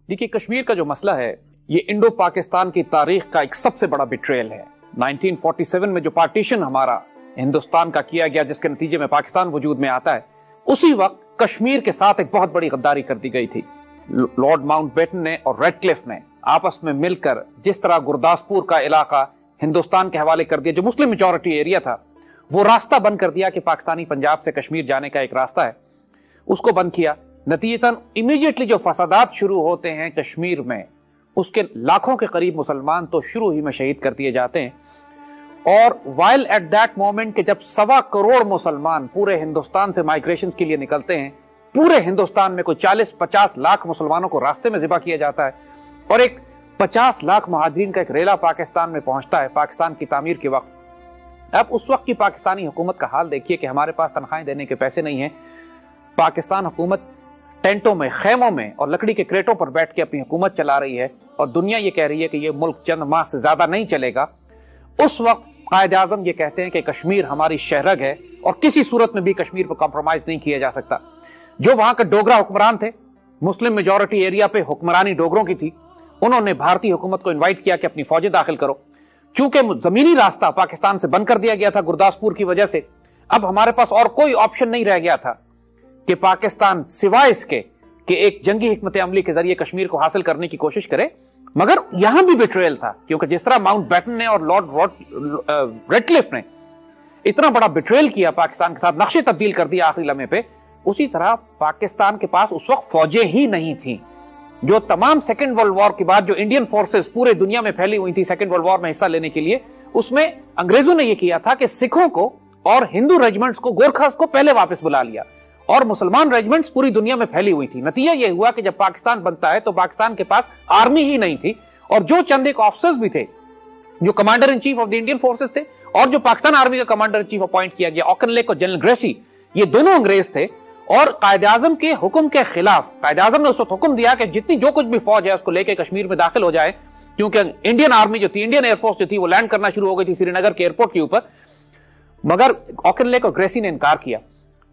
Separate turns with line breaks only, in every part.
देखिए, कश्मीर का जो मसला है ये इंडो पाकिस्तान की तारीख का एक सबसे बड़ा बिट्रेयल है। 1947 में जो पार्टीशन हमारा हिंदुस्तान का किया गया, जिसके नतीजे में पाकिस्तान वजूद में आता है, उसी वक्त कश्मीर के साथ एक बहुत बड़ी गद्दारी कर दी गई थी। लॉर्ड माउंटबेटन ने और रेडक्लिफ ने आपस में मिलकर जिस तरह गुरदासपुर का इलाका हिंदुस्तान के हवाले कर दिया, जो मुस्लिम मेजॉरिटी एरिया था, वो रास्ता बंद कर दिया कि पाकिस्तानी पंजाब से कश्मीर जाने का एक रास्ता है, उसको बंद किया। नतीजतन इमीडिएटली जो फसादात शुरू होते हैं कश्मीर में, उसके लाखों के करीब मुसलमान तो शुरू ही में शहीद कर दिए जाते हैं। और वाइल एट दैट मोमेंट के जब 1.25 करोड़ मुसलमान पूरे हिंदुस्तान से माइग्रेशन के लिए निकलते हैं, पूरे हिंदुस्तान में कोई 40-50 लाख मुसलमानों को रास्ते में ज़िबा किया जाता है और एक 50 लाख मुहाजिरीन का एक रेला पाकिस्तान में पहुंचता है पाकिस्तान की तामीर के वक्त। अब उस वक्त की पाकिस्तानी हुकूमत का हाल देखिए कि हमारे पास तनख्वाहें देने के पैसे नहीं हैं। पाकिस्तान हुकूमत टेंटों में, खेमों में और लकड़ी के क्रेटों पर बैठ के अपनी हुकूमत चला रही है और दुनिया ये कह रही है कि ये मुल्क चंद माह से ज्यादा नहीं चलेगा। उस वक्त कायद आजम ये कहते हैं कि कश्मीर हमारी शहरग है और किसी सूरत में भी कश्मीर पर कॉम्प्रोमाइज नहीं किया जा सकता। जो वहां के डोगरा हुक्मरान थे, मुस्लिम मेजॉरिटी एरिया पे हुक्मरानी डोगरों की थी, उन्होंने भारतीय हुकूमत को इन्वाइट किया कि अपनी फौजें दाखिल करो। चूंकि जमीनी रास्ता पाकिस्तान से बंद कर दिया गया था गुरदासपुर की वजह से, अब हमारे पास और कोई ऑप्शन नहीं रह गया था कि पाकिस्तान सिवाय इसके कि एक जंगी हिकमत अमली के जरिए कश्मीर को हासिल करने की कोशिश करे। मगर यहां भी बिट्रेयल था, क्योंकि जिस तरह माउंटबेटन ने और लॉर्ड रेडक्लिफ ने इतना बड़ा बिट्रेयल किया पाकिस्तान के साथ, नक्शे तब्दील कर दिया आखिरी लम्हे पे, उसी तरह पाकिस्तान के पास उस वक्त फौजें ही नहीं थी। जो तमाम सेकेंड वर्ल्ड वॉर के बाद जो इंडियन फोर्सेस पूरे दुनिया में फैली हुई थी सेकेंड वर्ल्ड वॉर में हिस्सा लेने के लिए, उसमें अंग्रेजों ने यह किया था कि सिखों को और हिंदू रेजिमेंट्स को, गोरखास को पहले वापस बुला लिया और मुसलमान रेजिमेंट्स पूरी दुनिया में फैली हुई थी। नतीजा यह हुआ कि जब पाकिस्तान बनता है तो पाकिस्तान के पास आर्मी ही नहीं थी और जो चंद एक ऑफिसर्स भी थे, जो commander in chief of the Indian forces थे और जो पाकिस्तान आर्मी का कमांडर इन चीफ अपॉइंट किया गया, ऑकनलेक और जनरल ग्रेसी, ये दोनों अंग्रेज थे। और कायद आजम के हुक्म के खिलाफ कायद आजम ने उस वक्त हुक्म दिया कि जितनी जो कुछ भी फौज है उसको लेकर कश्मीर में दाखिल हो जाए, क्योंकि इंडियन आर्मी जो थी, इंडियन एयरफोर्स जो थी, वो लैंड करना शुरू हो गई थी श्रीनगर के एयरपोर्ट के ऊपर। मगर ऑकनलेक और ग्रेसी ने इनकार किया।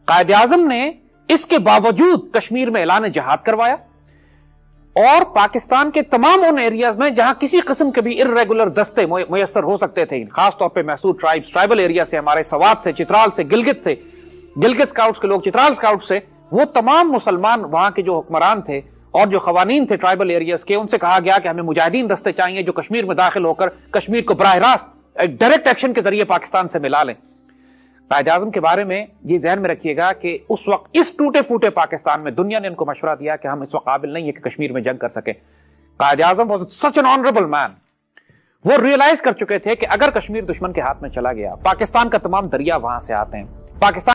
कायद आजम ने इसके बावजूद कश्मीर में ऐलान जहाद करवाया और पाकिस्तान के तमाम उन एरियाज में जहां किसी किस्म के भी इर्रेगुलर दस्ते मुयस्सर हो सकते थे, खासतौर पर मैसूर ट्राइब्स, ट्राइबल एरिया से, हमारे सवात से, चित्राल से, गिलगित स्काउट्स के लोग, चित्राल स्काउट्स से, वो तमाम मुसलमान वहां के जो हुक्मरान थे और जो खवानीन थे ट्राइबल एरियाज के, उनसे कहा गया कि हमें मुजाहिदीन दस्ते चाहिए जो कश्मीर में दाखिल होकर कश्मीर को बराह रास्त एक डायरेक्ट एक्शन के जरिए पाकिस्तान से मिला लें। कायद आजम के बारे में ये ध्यान में रखिएगा कि उस वक्त इस टूटे फूटे पाकिस्तान में दुनिया ने उनको मशवरा दिया कि हम इस वक्त काबिल नहीं है कि कश्मीर में जंग कर सके। Quaid Azam was such an honourable man. वो रियलाइज कर चुके थे कि अगर कश्मीर दुश्मन के हाथ में चला गया, पाकिस्तान का तमाम दरिया वहां से आते हैं, पाकिस्तान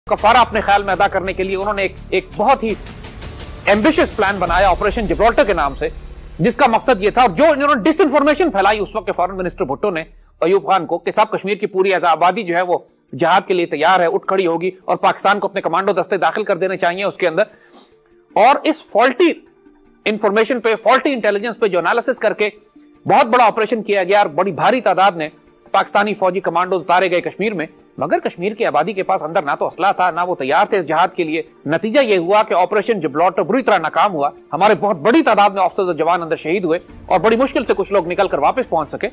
کفارہ اپنے خیال میں ادا کرنے کے لیے انہوں نے ایک بہت ہی ایمبیشس پلان بنایا آپریشن جبرالٹر کے نام سے، جس کا مقصد یہ تھا، اور جو انہوں نے ڈس انفارمیشن پھیلائی اس وقت کے فارن منسٹر بھٹو نے ایوب خان کو، کہ صاحب کشمیر کی پوری آبادی جو ہے وہ جہاد کے لیے تیار ہے، اٹھ کھڑی ہوگی، اور پاکستان کو اپنے کمانڈو دستے داخل کر دینے چاہیے اس کے اندر. اور اس فالٹی انفارمیشن پہ، فالٹی انٹیلیجنس پہ جو انالیسس کر کے بہت بڑا آپریشن کیا گیا، اور بڑی بھاری تعداد نے پاکستانی فوجی کمانڈو اتارے گئے کشمیر میں. مگر کشمیر کی آبادی کے پاس اندر نہ تو اسلحہ تھا، نہ وہ تیار تھے اس جہاد کے لیے. نتیجہ یہ ہوا کہ آپریشن جبرالٹر بری طرح ناکام ہوا. ہمارے بہت بڑی تعداد میں آفیسرز اور جوان اندر شہید ہوئے، اور بڑی مشکل سے کچھ لوگ نکل کر واپس پہنچ سکے.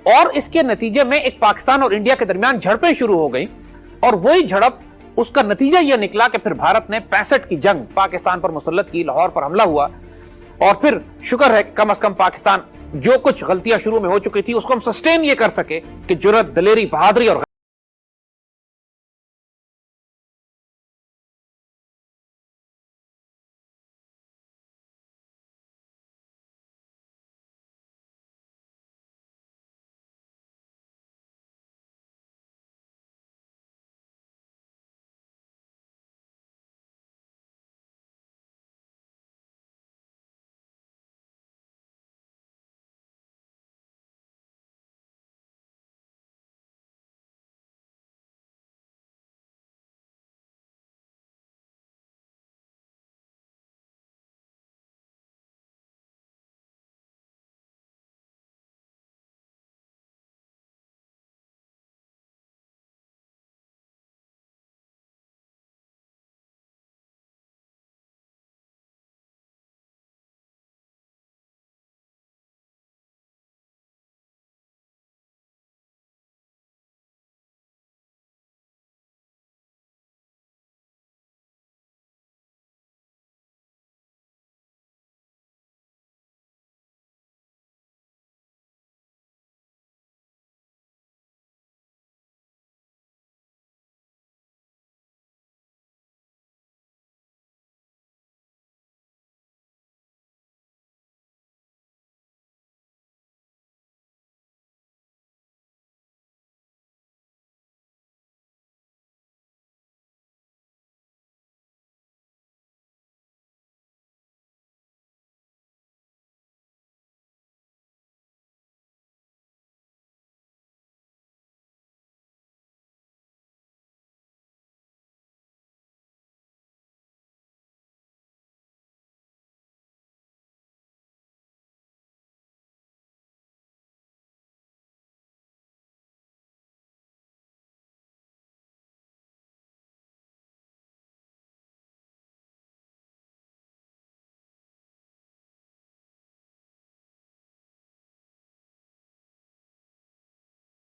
اور اس کے نتیجے میں ایک پاکستان اور انڈیا کے درمیان جھڑپیں شروع ہو گئیں، اور وہی جھڑپ، اس کا نتیجہ یہ نکلا کہ پھر بھارت نے 65 کی جنگ پاکستان پر مسلط کی، لاہور پر حملہ ہوا. اور پھر شکر ہے کم از کم پاکستان جو کچھ غلطیاں شروع میں ہو چکی تھی اس کو ہم سسٹین یہ کر سکے کہ جرأت، دلیری، بہادری اور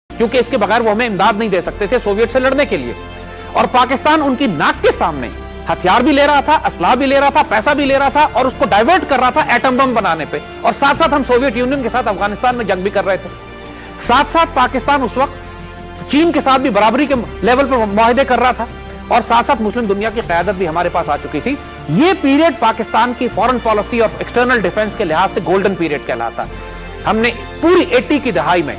کیونکہ اس کے بغیر وہ ہمیں امداد نہیں دے سکتے تھے سوویت سے لڑنے کے لیے. اور پاکستان ان کی ناک کے سامنے ہتھیار بھی لے رہا تھا، اسلحہ بھی لے رہا تھا، پیسہ بھی لے رہا تھا، اور اس کو ڈائیورٹ کر رہا تھا ایٹم بم بنانے پہ. اور ساتھ ساتھ ہم سوویت یونین کے ساتھ افغانستان میں جنگ بھی کر رہے تھے. ساتھ ساتھ پاکستان اس وقت چین کے ساتھ بھی برابری کے لیول پر معاہدے کر رہا تھا، اور ساتھ ساتھ مسلم دنیا کی قیادت بھی ہمارے پاس آ چکی تھی. یہ پیریڈ پاکستان کی فورن پالیسی اور ایکسٹرنل ڈیفنس کے لحاظ سے گولڈن پیریڈ کہلاتا. ہم نے پوری 80 کی دہائی میں،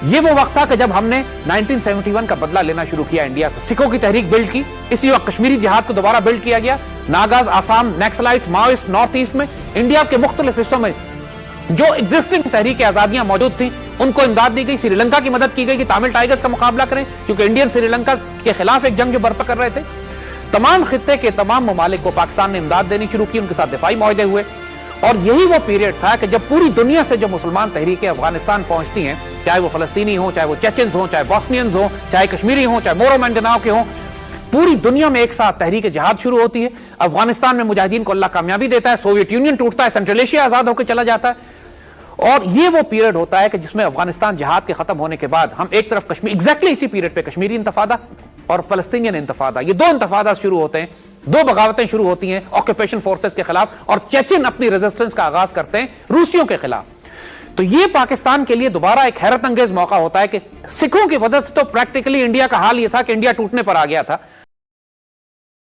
یہ وہ وقت تھا کہ جب ہم نے 1971 کا بدلہ لینا شروع کیا انڈیا سے. سکھوں کی تحریک بلڈ کی، اسی وقت کشمیری جہاد کو دوبارہ بلڈ کیا گیا. ناگاز، Assam, Naxalites, Maoist north east میں، انڈیا کے مختلف حصوں میں جو ایگزسٹنگ تحریک آزادیاں موجود تھیں ان کو امداد دی گئی. سری لنکا کی مدد کی گئی کہ تامل ٹائیگرز کا مقابلہ کریں، کیونکہ انڈین سری لنکا کے خلاف ایک جنگ جو برپا کر رہے تھے. تمام خطے کے تمام ممالک کو پاکستان نے امداد دینی شروع کی، ان کے ساتھ دفاعی معاہدے ہوئے. اور یہی وہ پیریڈ تھا کہ جب پوری دنیا سے جو مسلمان تحریکیں افغانستان پہنچتی ہیں، چاہے وہ فلسطینی ہوں، چاہے وہ چیچنز ہوں، چاہے بوسنینز ہوں، چاہے کشمیری ہوں، چاہے مورو مینڈناؤ کے ہوں، پوری دنیا میں ایک ساتھ تحریک جہاد شروع ہوتی ہے. افغانستان میں مجاہدین کو اللہ کامیابی دیتا ہے، سوویت یونین ٹوٹتا ہے، سینٹرل ایشیا آزاد ہو کے چلا جاتا ہے. اور یہ وہ پیریڈ ہوتا ہے کہ جس میں افغانستان جہاد کے ختم ہونے کے بعد ہم ایک طرف کشمیر، ایگزیکٹلی اسی پیریڈ پہ کشمیری انتفاضہ اور فلسطینین انتفاضہ، یہ دو انتفاضات شروع ہوتے ہیں، دو بغاوتیں شروع ہوتی ہیں آکوپیشن فورسز کے خلاف، اور چیچن اپنی ریزسٹنس کا آغاز کرتے ہیں روسیوں کے خلاف. تو یہ پاکستان کے لیے دوبارہ ایک حیرت انگیز موقع ہوتا ہے کہ سکھوں کی وجہ سے تو پریکٹیکلی انڈیا کا حال یہ تھا کہ انڈیا ٹوٹنے پر آ گیا تھا.